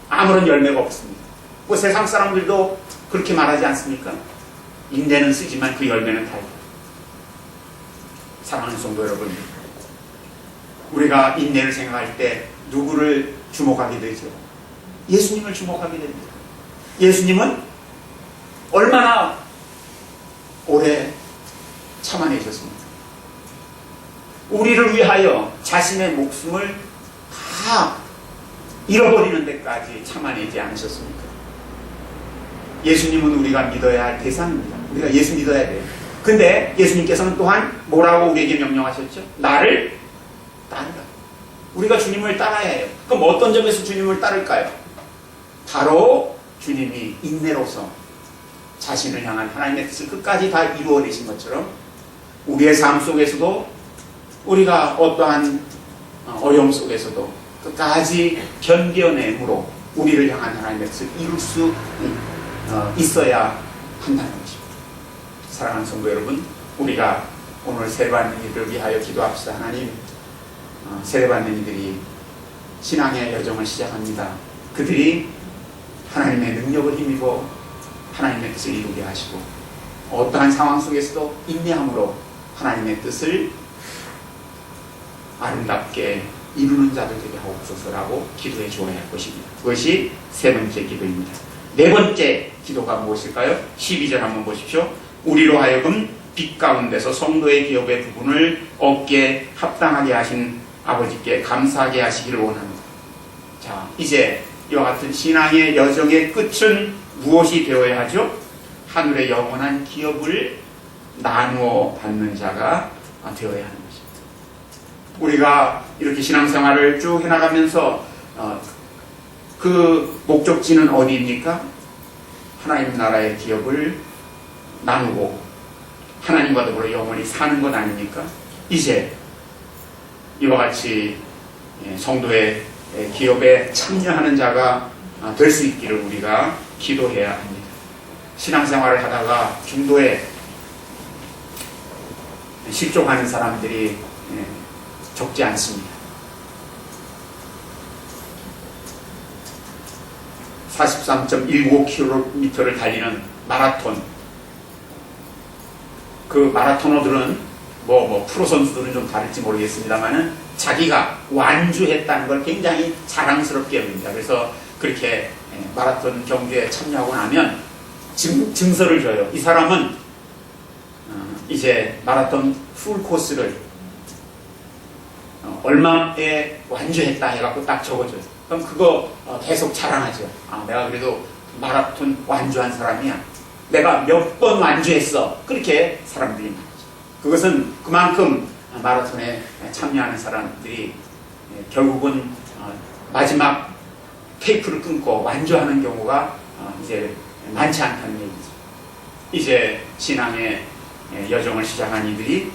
아무런 열매가 없습니다. 뭐 세상 사람들도 그렇게 말하지 않습니까? 인내는 쓰지만 그 열매는 달다. 사랑하는 성도 여러분, 우리가 인내를 생각할 때 누구를 주목하게 되죠? 예수님을 주목하게 됩니다. 예수님은 얼마나 오래 참아내셨습니까? 우리를 위하여 자신의 목숨을 다 잃어버리는 데까지 참아내지 않으셨습니까? 예수님은 우리가 믿어야 할 대상입니다. 우리가 예수 믿어야 돼요. 근데 예수님께서는 또한 뭐라고 우리에게 명령하셨죠? 나를 따르라. 우리가 주님을 따라야 해요. 그럼 어떤 점에서 주님을 따를까요? 바로 주님이 인내로서 자신을 향한 하나님의 뜻을 끝까지 다 이루어내신 것처럼 우리의 삶 속에서도 우리가 어떠한 어려움 속에서도 끝까지 견뎌내므로 우리를 향한 하나님의 뜻을 이룰 수 있어야 한다는 것입니다. 사랑하는 성도 여러분, 우리가 오늘 세례받는 이들을 위하여 기도합시다. 하나님, 세례받는 이들이 신앙의 여정을 시작합니다. 그들이 하나님의 능력을 힘입어 하나님의 뜻을 이루게 하시고 어떠한 상황 속에서도 인내함으로 하나님의 뜻을 아름답게 이루는 자들 되게 하옵소서라고 기도해 주어야 할 것입니다. 그것이 세 번째 기도입니다. 네 번째 기도가 무엇일까요? 12절 한번 보십시오. 우리로 하여금 빛 가운데서 성도의 기업의 부분을 얻게 합당하게 하신 아버지께 감사하게 하시기를 원합니다. 자, 이제 이와 같은 신앙의 여정의 끝은 무엇이 되어야 하죠? 하늘의 영원한 기업을 나누어 받는 자가 되어야 하는 것입니다. 우리가 이렇게 신앙생활을 쭉 해나가면서 그 목적지는 어디입니까? 하나님 나라의 기업을 나누고 하나님과 더불어 영원히 사는 것 아닙니까? 이제 이와 같이 성도의 기업에 참여하는 자가 될 수 있기를 우리가 기도해야 합니다. 신앙생활을 하다가 중도에 실족하는 사람들이 적지 않습니다. 43.19km를 달리는 마라톤, 그 마라토너들은 프로 선수들은 좀 다를지 모르겠습니다만은 자기가 완주했다는 걸 굉장히 자랑스럽게 여깁니다. 그래서 그렇게 마라톤 경기에 참여하고 나면 증서를 줘요. 이 사람은 이제 마라톤 풀 코스를 얼마에 완주했다 해갖고 딱 적어줘요. 그럼 그거 계속 자랑하죠. 내가 그래도 마라톤 완주한 사람이야. 내가 몇 번 완주했어. 그렇게 사람들이 말하죠. 그것은 그만큼 마라톤에 참여하는 사람들이 결국은 마지막 테이프를 끊고 완주하는 경우가 이제 많지 않다는 얘기죠. 이제 신앙의 여정을 시작한 이들이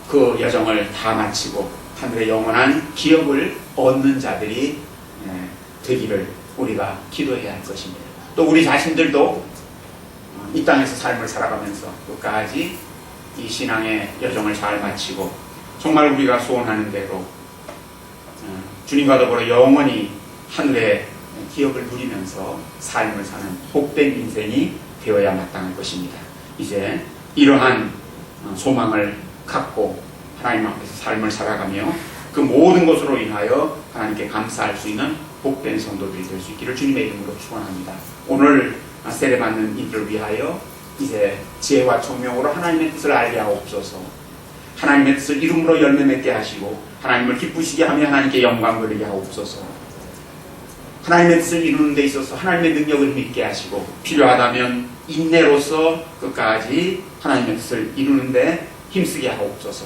그 여정을 다 마치고 하늘의 영원한 기업을 얻는 자들이 되기를 우리가 기도해야 할 것입니다. 또 우리 자신들도 이 땅에서 삶을 살아가면서 끝까지 이 신앙의 여정을 잘 마치고 정말 우리가 소원하는 대로 주님과 더불어 영원히 하늘의 기업을 누리면서 삶을 사는 복된 인생이 되어야 마땅할 것입니다. 이제 이러한 소망을 갖고 하나님 앞에서 삶을 살아가며 그 모든 것으로 인하여 하나님께 감사할 수 있는 복된 성도들이 될 수 있기를 주님의 이름으로 축원합니다. 오늘 세례받는 이들을 위하여 이제 지혜와 총명으로 하나님의 뜻을 알게 하옵소서. 하나님의 뜻을 이름으로 열매 맺게 하시고 하나님을 기쁘시게 하며 하나님께 영광 돌리게 하옵소서. 하나님의 뜻을 이루는 데 있어서 하나님의 능력을 믿게 하시고 필요하다면 인내로서 끝까지 하나님의 뜻을 이루는 데 힘쓰게 하옵소서.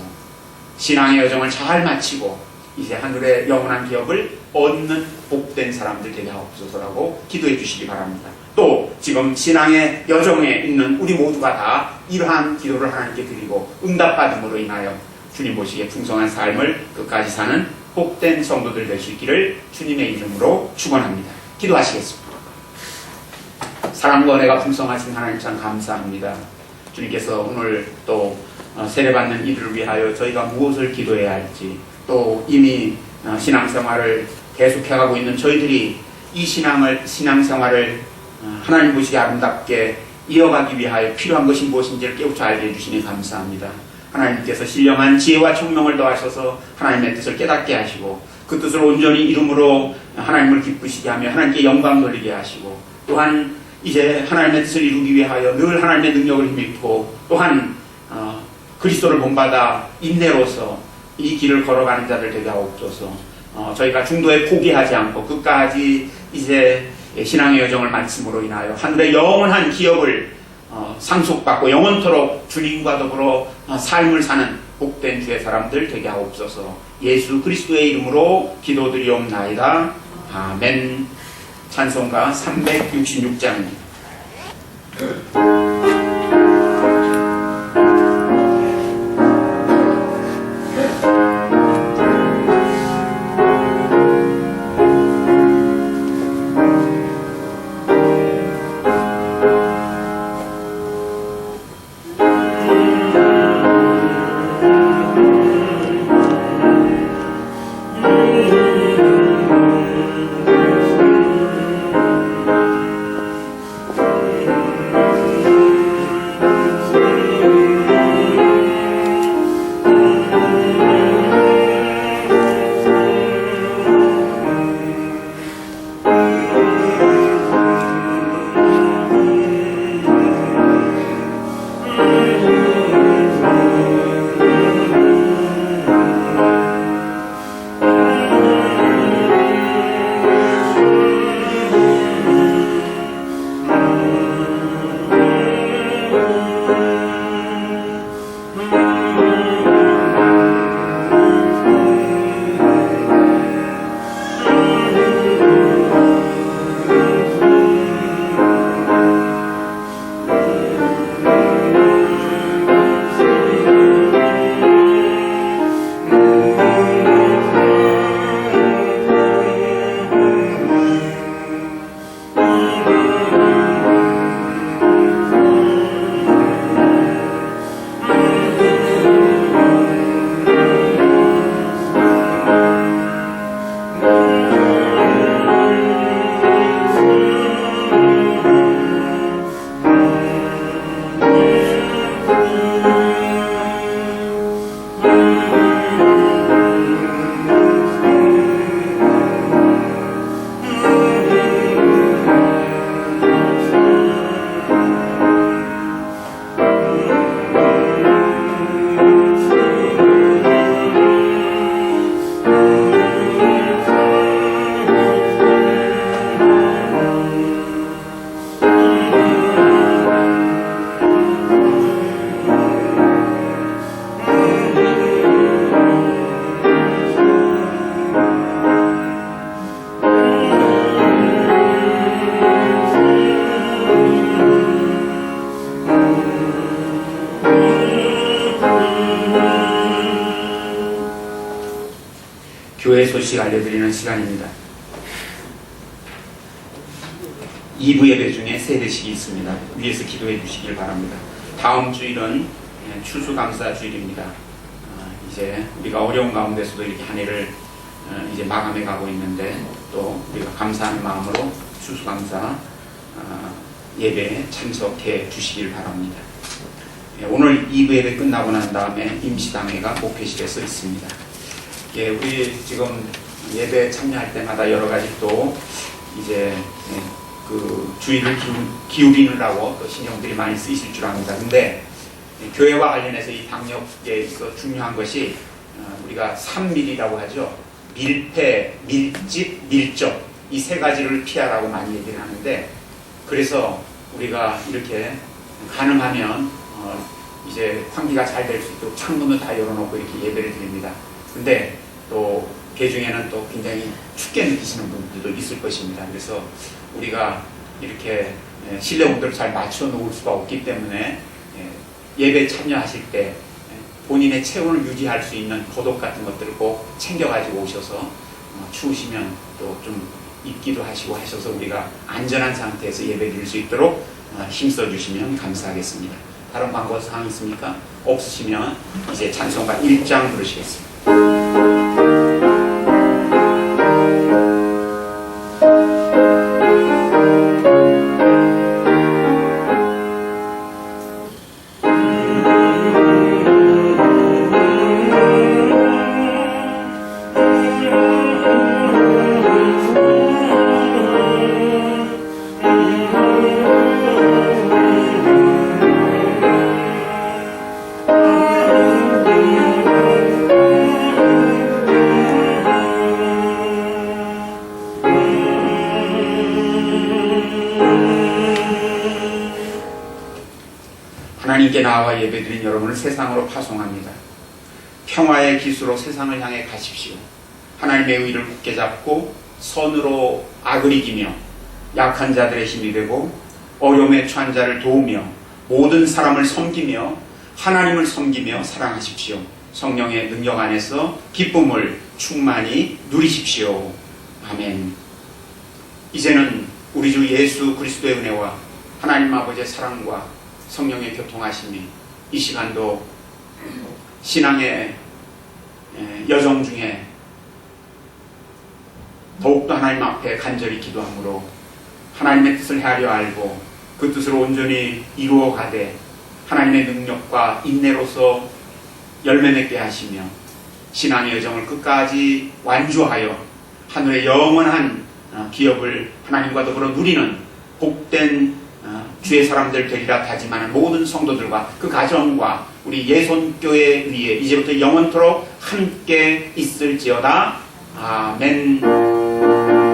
신앙의 여정을 잘 마치고 이제 하늘의 영원한 기업을 얻는 복된 사람들 되게 하옵소서라고 기도해 주시기 바랍니다. 또 지금 신앙의 여정에 있는 우리 모두가 다 이러한 기도를 하나님께 드리고 응답받음으로 인하여 주님 보시기에 풍성한 삶을 끝까지 사는 복된 성도들 될 수 있기를 주님의 이름으로 축원합니다. 기도하시겠습니다. 사랑과 은혜가 풍성하신 하나님 참 감사합니다. 주님께서 오늘 또 세례받는 이들을 위하여 저희가 무엇을 기도해야 할지, 또 이미 신앙생활을 계속해가고 있는 저희들이 이 신앙생활을 하나님 보시기에 아름답게 이어가기 위하여 필요한 것이 무엇인지를 깨우쳐 알게 해주시니 감사합니다. 하나님께서 신령한 지혜와 총명을 더하셔서 하나님의 뜻을 깨닫게 하시고 그 뜻을 온전히 이름으로 하나님을 기쁘시게 하며 하나님께 영광 돌리게 하시고 또한 이제 하나님의 뜻을 이루기 위하여 늘 하나님의 능력을 힘입고 또한 그리스도를 본받아 인내로서 이 길을 걸어가는 자들 되게 하옵소서. 저희가 중도에 포기하지 않고 끝까지 이제 신앙의 여정을 마침으로 인하여 하늘의 영원한 기업을 상속받고 영원토록 주님과 더불어 삶을 사는 복된 주의 사람들 되게 하옵소서. 예수 그리스도의 이름으로 기도드리옵나이다. 아멘. 찬송가 366장입니다. 소식 알려드리는 시간입니다. 2부 예배 중에 세례식이 있습니다. 위에서 기도해 주시길 바랍니다. 다음 주일은 추수감사 주일입니다. 이제 우리가 어려운 가운데서도 이렇게 한 해를 이제 마감해 가고 있는데, 또 우리가 감사하는 마음으로 추수감사 예배에 참석해 주시길 바랍니다. 오늘 2부 예배 끝나고 난 다음에 임시당회가 목회실에서 있습니다. 우리 지금 예배 참여할 때마다 여러 가지 또 이제 그 주의를 기울이느라고 또 신경들이 많이 쓰이실 줄 압니다. 근데 교회와 관련해서 이 방역에 있어 중요한 것이 우리가 3밀이라고 하죠. 밀폐, 밀집, 밀접, 이 세 가지를 피하라고 많이 얘기를 하는데, 그래서 우리가 이렇게 가능하면 이제 환기가 잘 될 수 있도록 창문을 다 열어놓고 이렇게 예배를 드립니다. 근데 또 개중에는 또 굉장히 춥게 느끼시는 분들도 있을 것입니다. 그래서 우리가 이렇게 실내 온도를 잘 맞춰 놓을 수가 없기 때문에 예배 참여하실 때 본인의 체온을 유지할 수 있는 겉옷 같은 것들을 꼭 챙겨 가지고 오셔서 추우시면 또 좀 입기도 하시고 하셔서 우리가 안전한 상태에서 예배 드릴 수 있도록 힘써 주시면 감사하겠습니다. 다른 광고 사항 있습니까? 없으시면 이제 찬송가 1장 부르시겠습니다. 하나님께 나와 예배드린 여러분을 세상으로 파송합니다. 평화의 기수로 세상을 향해 가십시오. 하나님의 의를 굳게 잡고 선으로 악을 이기며 약한 자들의 힘이 되고 어려움에 처한 자를 도우며 모든 사람을 섬기며 하나님을 섬기며 사랑하십시오. 성령의 능력 안에서 기쁨을 충만히 누리십시오. 아멘. 이제는 우리 주 예수 그리스도의 은혜와 하나님 아버지의 사랑과 성령의 교통하심이 이 시간도 신앙의 여정 중에 더욱더 하나님 앞에 간절히 기도함으로 하나님의 뜻을 헤아려 알고 그 뜻을 온전히 이루어 가되 하나님의 능력과 인내로서 열매 맺게 하시며 신앙의 여정을 끝까지 완주하여 하늘의 영원한 기업을 하나님과 더불어 누리는 복된 주의 사람들 되리라 다짐하는 모든 성도들과 그 가정과 우리 예손교회 위에 이제부터 영원토록 함께 있을지어다. 아멘.